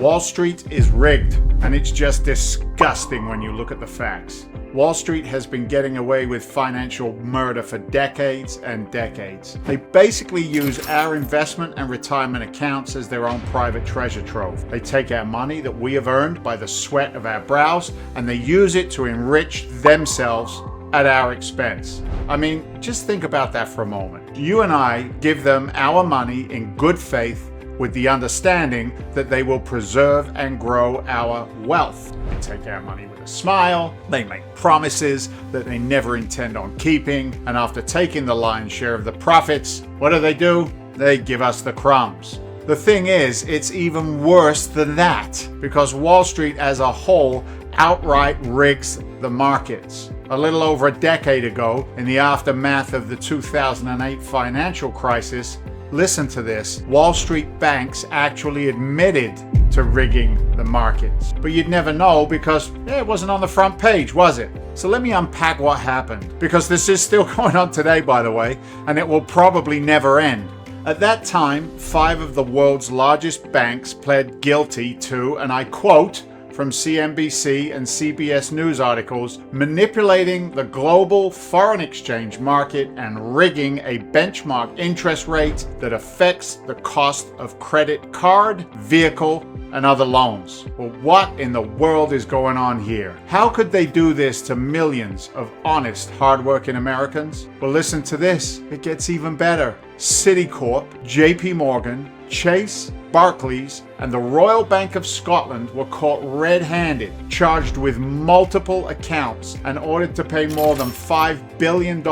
Wall Street is rigged, and it's just disgusting when you look at the facts. Wall Street has been getting away with financial murder for decades and decades. They basically use our investment and retirement accounts as their own private treasure trove. They take our money that we have earned by the sweat of our brows, and they use it to enrich themselves at our expense. I mean, just think about that for a moment. You and I give them our money in good faith with the understanding that they will preserve and grow our wealth. They take our money with a smile, they make promises that they never intend on keeping, and after taking the lion's share of the profits, what do? They give us the crumbs. The thing is, it's even worse than that, because Wall Street as a whole outright rigs the markets. A little over a decade ago, in the aftermath of the 2008 financial crisis, listen to this, Wall Street banks actually admitted to rigging the markets. But you'd never know because it wasn't on the front page, was it? So let me unpack what happened, because this is still going on today, by the way, and it will probably never end. At that time, 5 of the world's largest banks pled guilty to, and I quote from CNBC and CBS News articles, manipulating the global foreign exchange market and rigging a benchmark interest rate that affects the cost of credit card, vehicle, and other loans. Well, what in the world is going on here? How could they do this to millions of honest, hardworking Americans? Well, listen to this. It gets even better. Citicorp, JP Morgan, Chase, Barclays, and the Royal Bank of Scotland were caught red-handed, charged with multiple accounts, and ordered to pay more than $5 billion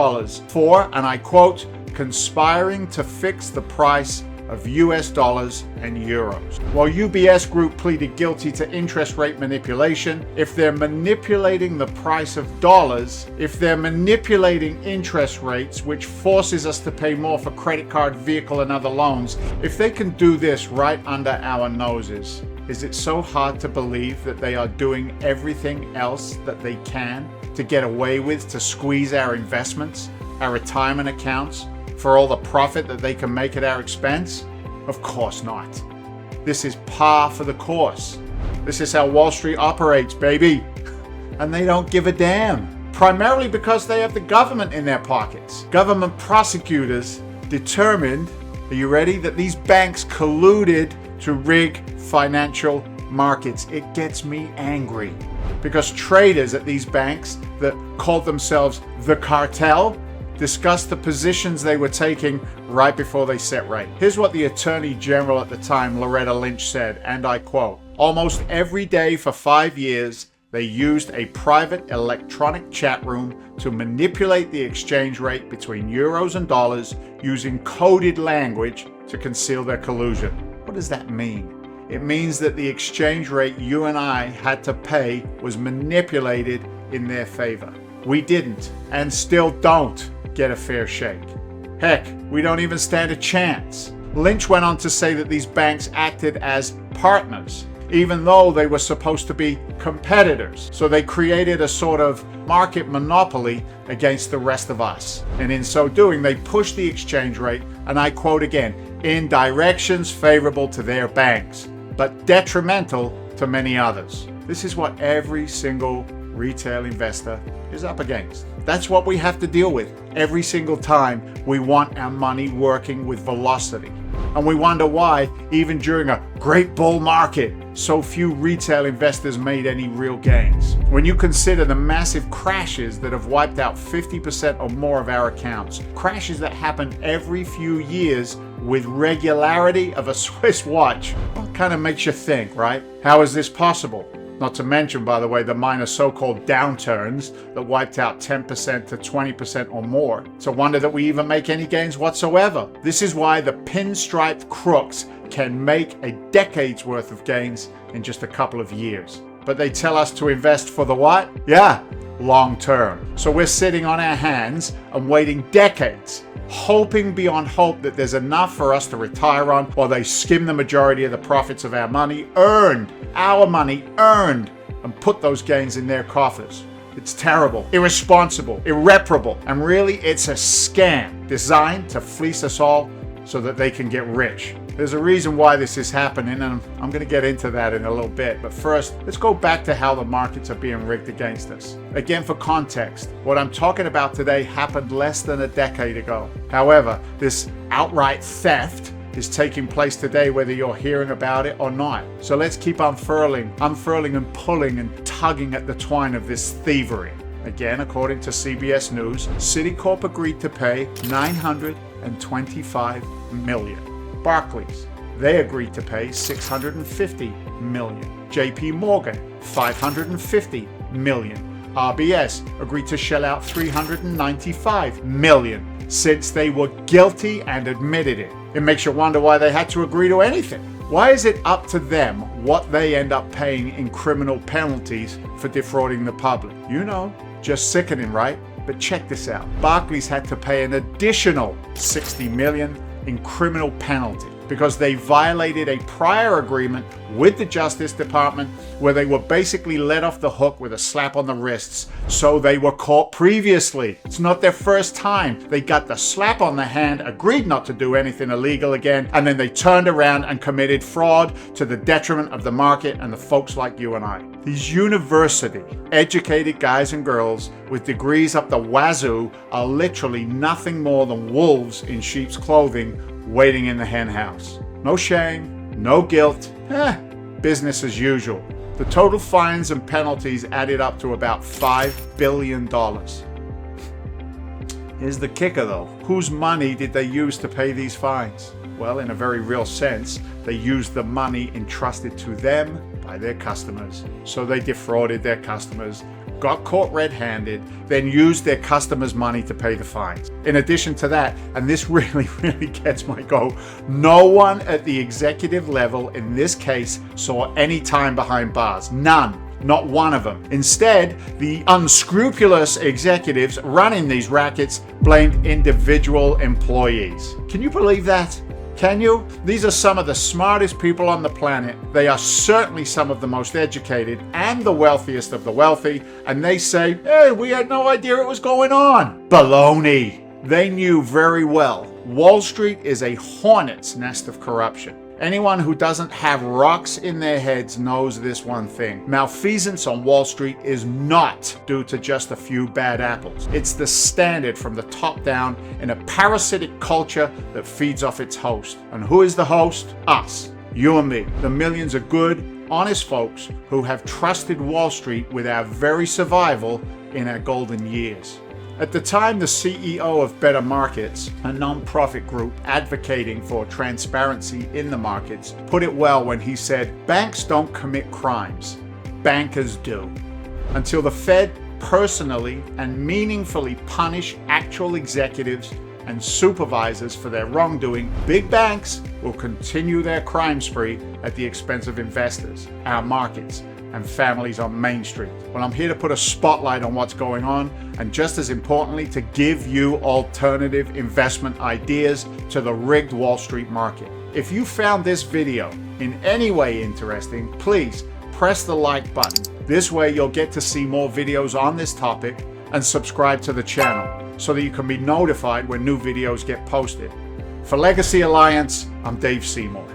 for, and I quote, conspiring to fix the price of US dollars and euros. While UBS Group pleaded guilty to interest rate manipulation, if they're manipulating the price of dollars, if they're manipulating interest rates, which forces us to pay more for credit card, vehicle, and other loans, if they can do this right under our noses, is it so hard to believe that they are doing everything else that they can to get away with, to squeeze our investments, our retirement accounts, for all the profit that they can make at our expense? Of course not. This is par for the course. This is how Wall Street operates, baby. And they don't give a damn. Primarily because they have the government in their pockets. Government prosecutors determined, are you ready, that these banks colluded to rig financial markets. It gets me angry. Because traders at these banks that called themselves the cartel discussed the positions they were taking right before they set rate. Here's what the Attorney General at the time, Loretta Lynch, said, and I quote, almost every day for 5 years, they used a private electronic chat room to manipulate the exchange rate between euros and dollars using coded language to conceal their collusion. What does that mean? It means that the exchange rate you and I had to pay was manipulated in their favor. We didn't, and still don't, get a fair shake. Heck, we don't even stand a chance. Lynch went on to say that these banks acted as partners, even though they were supposed to be competitors. So they created a sort of market monopoly against the rest of us. And in so doing, they pushed the exchange rate, and I quote again, in directions favorable to their banks, but detrimental to many others. This is what every single retail investor is up against. That's what we have to deal with every single time we want our money working with velocity. And we wonder why, even during a great bull market, so few retail investors made any real gains. When you consider the massive crashes that have wiped out 50% or more of our accounts, crashes that happen every few years with regularity of a Swiss watch, well, it kind of makes you think, right? How is this possible? Not to mention, by the way, the minor so-called downturns that wiped out 10% to 20% or more. It's a wonder that we even make any gains whatsoever. This is why the pinstriped crooks can make a decade's worth of gains in just a couple of years. But they tell us to invest for the what? Yeah, long term. So we're sitting on our hands and waiting decades, hoping beyond hope that there's enough for us to retire on, while they skim the majority of the profits of our money earned, and put those gains in their coffers. It's terrible, irresponsible, irreparable, and really it's a scam designed to fleece us all so that they can get rich. There's a reason why this is happening, and I'm going to get into that in a little bit. But first, let's go back to how the markets are being rigged against us. Again, for context, what I'm talking about today happened less than a decade ago. However, this outright theft is taking place today, whether you're hearing about it or not. So let's keep unfurling and pulling and tugging at the twine of this thievery. Again, according to CBS News, Citicorp agreed to pay $925 million. Barclays, they agreed to pay $650 million. JP Morgan, $550 million. RBS agreed to shell out $395 million since they were guilty and admitted it. It makes you wonder why they had to agree to anything. Why is it up to them what they end up paying in criminal penalties for defrauding the public? You know, just sickening, right? But check this out. Barclays had to pay an additional $60 million in criminal penalty because they violated a prior agreement with the Justice Department where they were basically let off the hook with a slap on the wrists. So they were caught previously. It's not their first time. They got the slap on the hand, agreed not to do anything illegal again, and then they turned around and committed fraud to the detriment of the market and the folks like you and I. These university-educated guys and girls with degrees up the wazoo are literally nothing more than wolves in sheep's clothing waiting in the hen house. No shame, no guilt, business as usual. The total fines and penalties added up to about $5 billion. Here's the kicker though. Whose money did they use to pay these fines? Well, in a very real sense, they used the money entrusted to them by their customers. So they defrauded their customers, got caught red-handed, then used their customers' money to pay the fines. In addition to that, and this really gets my goat, no one at the executive level in this case saw any time behind bars. None. Not one of them. Instead, the unscrupulous executives running these rackets blamed individual employees. Can you believe that? Can you? These are some of the smartest people on the planet. They are certainly some of the most educated and the wealthiest of the wealthy. And they say, hey, we had no idea it was going on. Baloney. They knew very well. Wall Street is a hornet's nest of corruption. Anyone who doesn't have rocks in their heads knows this one thing. Malfeasance on Wall Street is not due to just a few bad apples. It's the standard from the top down in a parasitic culture that feeds off its host. And who is the host? Us. You and me. The millions of good, honest folks who have trusted Wall Street with our very survival in our golden years. At the time, the CEO of Better Markets, a non-profit group advocating for transparency in the markets, put it well when he said, banks don't commit crimes, bankers do. Until the Fed personally and meaningfully punish actual executives and supervisors for their wrongdoing, big banks will continue their crime spree at the expense of investors, our markets, and families on Main Street. Well, I'm here to put a spotlight on what's going on, and just as importantly, to give you alternative investment ideas to the rigged Wall Street market. If you found this video in any way interesting, please press the like button. This way you'll get to see more videos on this topic, and subscribe to the channel so that you can be notified when new videos get posted. For Legacy Alliance, I'm Dave Seymour.